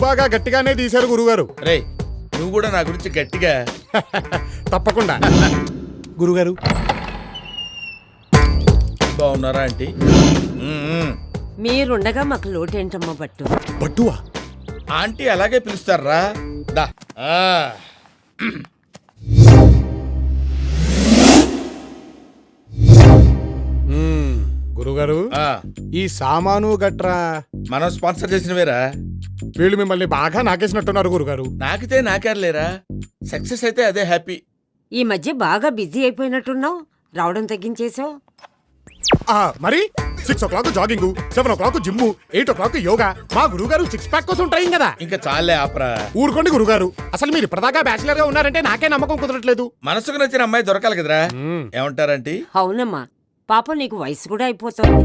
బాగా గట్టిగానే తీశారు గురుగారు. రే నువ్వు కూడా నా గురించి గట్టిగా. తప్పకుండా. గురుగారు బాగున్నారా ఆంటీ? మీరుండగా మాకు లోటేంటమ్మా బట్టు. బట్టువా? ఆంటీ అలాగే పిలుస్తారా? దా. గురుగారు ఈ సామాను గట్రా మనం స్పాన్సర్ చేసినవేరా. వీళ్ళు మిమ్మల్ని బాగా నాకేసినట్టున్నారు గురుగారు. నాకితే నాకేర్లేరా, సక్సెస్ అయితే అదే హ్యాపీ. ఈ మధ్య బాగా బిజీ అయిపోయినట్టున్నావు, రావడం తగ్గించేసావు. మరి 6 o'clock jogging, 7 o'clock gym, 8 o'clock yoga. మా గురుగారు 6 pack కోసం ట్రైన్ కదా. ఇంకా చాలే ఆపరా. ఊరుకోండి గురుగారు, అసలు మీరు ఇప్పటిదాకా బ్యాచిలర్ గా ఉన్నారంటే నాకే నమ్మకం కుదరట్లేదు. మనసుకు నచ్చిన అమ్మాయి దొరకాలి కదరా. ఏమంటారంటీ? అవునమ్మా, పాపం నీకు వయసు కూడా అయిపోతుంది.